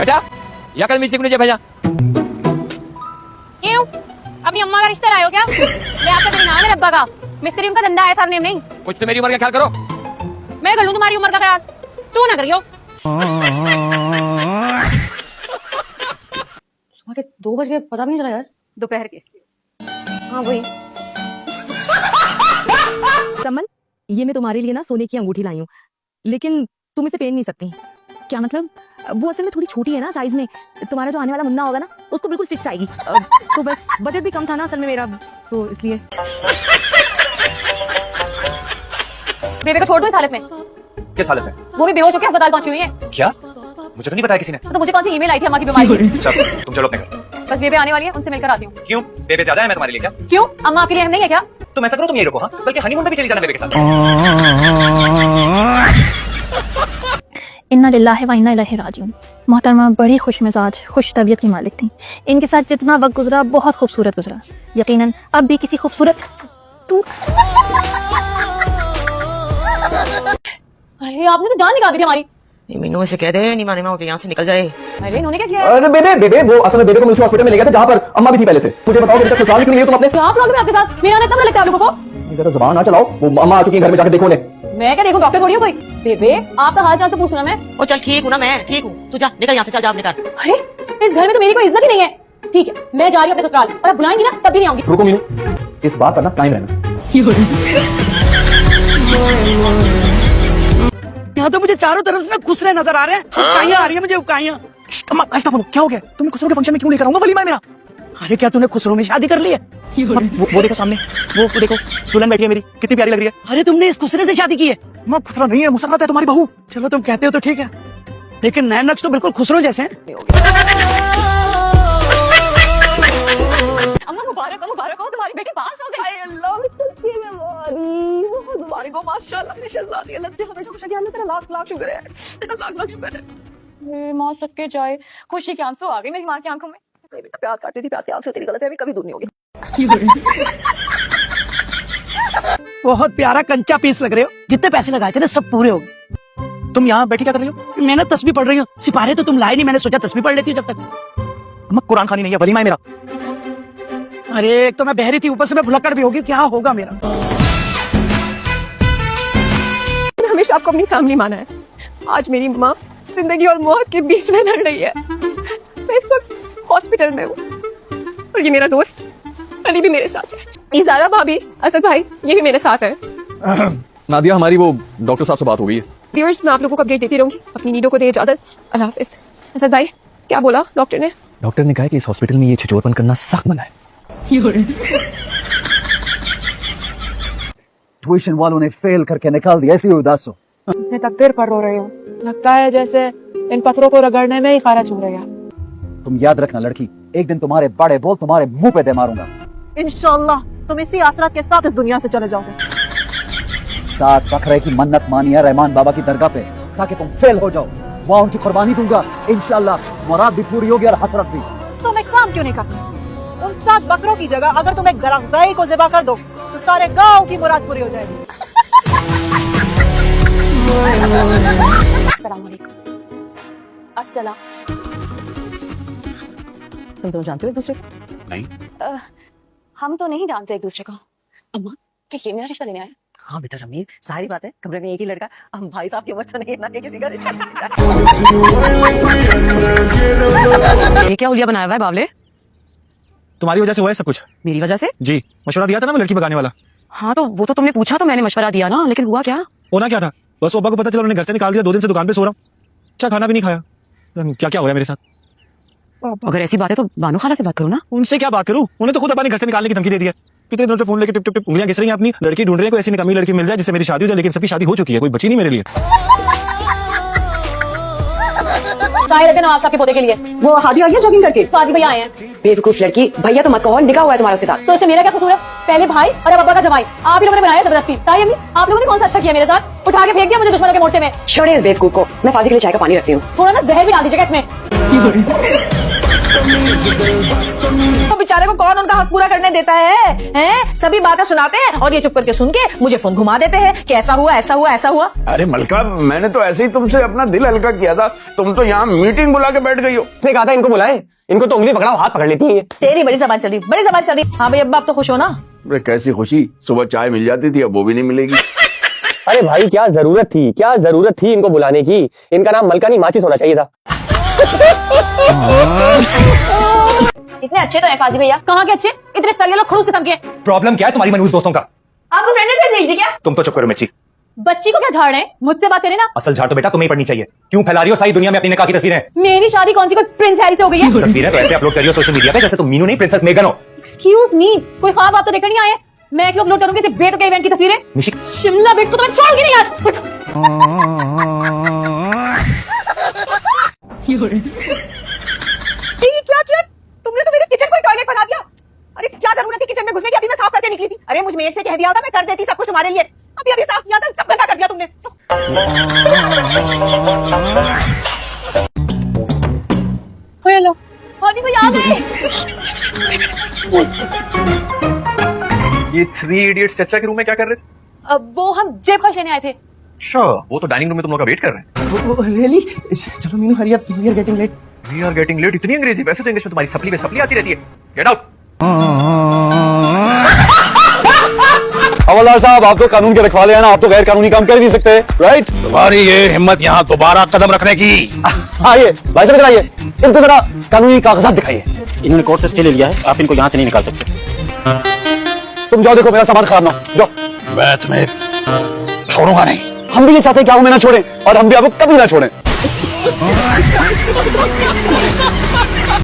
बेटा या कल मिस्त्री को नीचे भेजा। क्यों अपनी अम्मा का रिश्ता लाए हो क्या? ले आता मेरे नाम है रब्बा का, मिस्त्री उनका धंधा है, सामने नहीं। कुछ तो मेरी उम्र का ख्याल करो। मैं कर लूँ तुम्हारी उम्र का ख्याल, तू ना करियो। सुबह के 2 बज गए, पता भी नहीं चला यार। दोपहर के, हाँ वही। समन, ये मैं तुम्हारे लिए ना सोने की अंगूठी लाई हूँ, लेकिन तुम इसे पहन नहीं सकती। क्या मतलब? वो असल में थोड़ी छोटी है ना साइज में। तुम्हारा जो आने वाला मुन्ना होगा ना, उसको बिल्कुल फिक्स आएगी। तो बस बजट भी कम था ना असल में मेरा, तो इसलिए। बेबे को छोड़ दो इस हालत में। किस हालत में? वो भी बेहोश होकर अस्पताल पहुंची हुई है। क्या? मुझे तो नहीं बताया किसी ने। तो मुझे कौन सी ईमेल आई थी अम्मा की बीमारी की? चलो तुम चलो अपने घर। बस बेबे आने वाली है, उनसे मिलकर आती हूँ। क्यों? बेबे ज्यादा है मैं तुम्हारे लिए क्या? क्यों अम्मा आपके लिए अहम नहीं है क्या? तुम ऐसा करो, तुम यही रुको, हाँ बल्कि हनीमून पे भी चली जाना बेबे के साथ। इन्ना लिल्लाहि व इन्ना इलैहि राजिऊन। मोहतरमा बड़ी खुश मिजाज खुश तबीयत की मालिक थी। इनके साथ जितना वक्त गुजरा बहुत खूबसूरत गुजरा। यकीनन अब भी किसी खूबसूरत तू अरे आपने तो जान निकाल दी थी हमारी। मीनू से कह दे नहीं माने माँ यहाँ से निकल जाए। अरे इन्होंने क्या किया? अरे बेबे वो असल में बेबे को मैं उसी हॉस्पिटल में ले गया था जहाँ पर अम्मा भी थी पहले से। मुझे बताओ बेटा ससुराल क्यों नहीं गए तुम अपने? क्या प्रॉब्लम है आपके साथ? मेरा इतना लगता है आप लोगों को। जरा जुबान ना चलाओ, वो अम्मा आ चुकी है, घर में जाकर देखो उन्हें। मैं क्या देखूं, डॉक्टर थोड़ी हूं कोई। बेबे आपका हाल चाल तो पूछना मैं। ओ चल ठीक हूँ ना, मैं ठीक हूँ, तू जा निकल यहाँ से, चल जा अपने घर। अरे इस घर में तो मेरी कोई इज्जत ही नहीं है। ठीक है मैं जा रही हूँ अपने ससुराल, और आप बुलाएंगी ना तब भी नहीं आऊंगी। रुको मीनू, इस बात पर ना कायम रहना। यहाँ तो मुझे चारों तरफ से ना खुसरे नजर आ रहे हैं। उकाइयां आ रही है मुझे, उकाइयां। अम्मा क्या हो गया? तुम्हें खुसरो के फंक्शन में क्यों लेकर आऊंगा? वलीमा है मेरा। अरे क्या तूने खुसरो में शादी कर ली है? वो देखो सामने, वो देखो दुल्हन बैठी है मेरी, कितनी प्यारी लग रही है। अरे तुमने इस खुसरे से शादी की है? अम्मा खुसरा नहीं है, मुसर्रत है तुम्हारी बहू। चलो तुम कहते हो तो ठीक है, लेकिन नैन नक्श तो बिल्कुल खुसरो जैसे हैं। अम्मा मुबारक हो, तुम्हारी बेटी पास हो गई। मुबारक हो, माशाल्लाह मेरी शहजादी। अल्लाह तुझे हमेशा खुश रखे। अल्लाह तेरा लाख लाख शुक्र है, तेरा लाख लाख शुक्र है। माँ सके जाए, खुशी के आंसू आ गए मेरी माँ की आंखों में। बेटा प्यास काटती थी, प्यास की आंसू तेरी गलत है, अभी कभी दूर नहीं होगी। बहुत प्यारा कंचा पीस लग रहे हो। जितने पैसे लगाए थे ना सब पूरे हो गए। तुम यहाँ बैठी क्या कर रही हो? मैं ना तस्बीह पढ़ रही हूँ। सिपारे तो तुम लाए नहीं, मैंने सोचा तस्बीह पढ़ लेती हूँ जब तक। अम्मा कुरान खानी नहीं है, वलीमा है मेरा। अरे एक तो मैं बहरी थी, ऊपर से मैं भुलक्कड़ भी होगी, क्या होगा मेरा? हमेशा आपको अपनी फैमिली माना है। आज मेरी माँ जिंदगी और मौत के बीच में लड़ रही है। मैं इस वक्त हॉस्पिटल में हूँ, और ये मेरा दोस्त अली भी मेरे साथ है। इजारा भाभी, असद भाई, ये भी मेरे साथ है। नादिया, हमारी वो डॉक्टर साहब से बात हो गई है। व्यूअर्स, मैं आप लोगों को अपडेट देती रहूंगी। अपनी नीडों को दे इजाजत। अल्लाह हाफिज। असद भाई क्या बोला डॉक्टर ने? डॉक्टर ने कहा कि इस हॉस्पिटल में ये छिछोरपन करना सख्त मना है। ट्यूशन वालों ने फेल करके निकाल दिया, इसलिए उदास हो। मैं तकदीर पर रो रही हूँ। लगता है जैसे इन पत्थरों को रगड़ने में ही खारा चुभ गया। तुम याद रखना लड़की, एक दिन तुम्हारे बड़े बोल तुम्हारे मुंह पे दे मारूंगा। इंशाल्लाह तुम इसी आसरात के साथ इस दुनिया से चले जाओगे। 7 बकरे की मन्नत मानी है रहमान बाबा की दरगाह पे, ताकि तुम फेल हो जाओ। वहाँ उनकी कुर्बानी दूंगा, इंशाल्लाह मुराद भी पूरी होगी और हसरत भी। तुम एक काम क्यों नहीं करते? उन 7 बकरों की जगह अगर तुम एक गरगज़ाई को ज़िबा कर दो तो सारे गांव की मुराद पूरी हो जाएगी। अस्सलाम वालेकुम। अस्सलाम। तुम दोनों जानते हो एक दूसरे को? नहीं। हम तो नहीं जानते एक दूसरे को। अम्मा क्या ये मेरा रिश्ता लेने आया? हाँ बेटा रमीर, सारी बात है, कमरे में एक ही लड़का। हम भाई साहब की उम्र तो नहीं है ना कि किसी का ये क्या उलिया बनाया हुआ है बावले? तुम्हारी वजह से हुआ है सब कुछ। मेरी वजह से? जी, मशवरा दिया था ना मैं लड़की भगाने वाला। हाँ तो वो तो तुमने पूछा तो मैंने मशवरा दिया ना, लेकिन हुआ क्या? होना क्या था? बस ओबा को पता चला, उन्होंने घर से निकाल दिया। 2 दिन से दुकान पे सो रहा हूँ, अच्छा खाना भी नहीं खाया। क्या क्या हो रहा है मेरे साथ? अगर ऐसी बात है तो बानो खाला से बात करो ना। उनसे क्या बात करूं? उन्हें तो खुद अपने घर से निकालने की धमकी दे दिया। कितने दिनों से फोन लेके टिप टिप टिप उंगलियां घिस रही हैं अपनी। लड़की ढूंढ रहे हैं, कोई ऐसी निकम्मी लड़की मिल जाए जिससे मेरी शादी हो जाए, लेकिन सबकी शादी हो चुकी है, कोई बची नहीं मेरे लिए। नवाज साहब के पोते के लिए वो हादी आ गया जॉगिंग करके। फाजी भैया आए हैं। बेवकूफ लड़की, भैया तो मत कहो, निकाह हुआ है तुम्हारे साथ। तो इससे मेरा क्या कसूर है? पहले भाई और अब अब्बा का जमाई। आप ही लोगों ने बनाया जबरदस्ती। ताई अम्मी, आप लोगों ने कौन सा अच्छा किया मेरे साथ? उठा के फेंक दिया मुझे दुश्मनों के मोर्चे में। छोड़े इस बेवकूफ को, मैं फाजी के लिए चाय का पानी रखती हूँ। थोड़ा ना जहर भी डाल दीजिएगा इसमें। तो बेचारे को कौन उनका हक पूरा करने देता है? हैं? सभी बातें सुनाते हैं और ये चुप करके सुन के मुझे फोन घुमा देते हैं कि ऐसा हुआ ऐसा हुआ ऐसा हुआ। अरे मलका, मैंने तो ऐसे ही तुमसे अपना दिल हल्का किया था, तुम तो यहाँ मीटिंग बुला के बैठ गई हो। इसने कहा था इनको बुलाए, इनको तो उंगली पकड़ाओ, हाथ पकड़ लेती है ये। तेरी बड़ी जबान चली, बड़ी जबान चली। हाँ भाई अब्बा, आप तो खुश हो ना? अरे कैसी खुशी, सुबह चाय मिल जाती थी, अब वो भी नहीं मिलेगी। अरे भाई क्या जरूरत थी इनको बुलाने की। इनका नाम मलका नहीं माचिस होना चाहिए था। इतने अच्छे तो है फाजी भैया। कहाँ के अच्छे? इतने सरिया लोग खड़ूस किस्म के। प्रॉब्लम क्या है तुम्हारी मनहूस दोस्तों का? आपको फ्रेंड रिक्वेस्ट भेज दी क्या? तुम तो चुप करो मिर्ची। बच्ची को क्या झाड़ रहे हैं? मुझसे बात करें ना। असल झाड़ तो बेटा तुम्हें ही पड़नी चाहिए। क्यों फैला रही हो सारी दुनिया में अपनी निकाह की तस्वीरें? मेरी शादी कौन सी कोई प्रिंस हैरी से हो गई है? तस्वीरें तो ऐसे अपलोड करियो सोशल मीडिया पे जैसे तुम मीनू नहीं प्रिंसेस मेगन हो। एक्सक्यूज मी, कोई ख्वाब आप तो देखकर नहीं आए? मैं क्यों अपलोड करूंगी सिर्फ बेटों के इवेंट की तस्वीरें? निशिक शिमला बिट्स को तो मैं छोड़ूंगी नहीं आज। क्या किया तुमने? तो मेरे किचन को टॉयलेट बना दिया। अरे क्या जरूरत थी किचन में घुसने की? अभी मैं साफ करके निकली थी। अरे मुझ मेड से कह दिया होता, मैं कर देती सब कुछ तुम्हारे लिए। अभी अभी साफ किया था, सब गंदा कर दिया तुमने। हेलो फाजी भैया आ गए। ये 3 इडियट्स चचा के रूम में क्या कर रहे थे? अब वो हम जेब खर्च लेने आए थे। अच्छा, वो तो डाइनिंग रूम में तुम लोग का वेट कर रहे हैं। रियली? चलो Meenu hurry up, we are getting late. We are getting late. इतनी अंग्रेजी? वैसे तो इंग्लिश में तुम्हारी सप्ली में सप्ली आती रहती है। Get out. हवलदार साहब, आप तो कानून के रखवाले हैं ना, आप तो गैर कानूनी काम कर नहीं सकते, राइट? तुम्हारी ये हिम्मत यहाँ दोबारा कदम रखने की? आइए भाई साहब, इधर आइए, इनको जरा कानूनी कागजात दिखाइए। इन्होंने कोर्ट से स्टे ले लिया है, आप इनको यहाँ से नहीं निकाल सकते। तुम जाओ, देखो मेरा सामान खराब ना हो। जाओ। मैं तुम्हें छोड़ूंगा नहीं। हम भी ये चाहते हैं कि आप हमें ना छोड़ें और हम भी आपको कभी ना छोड़ें।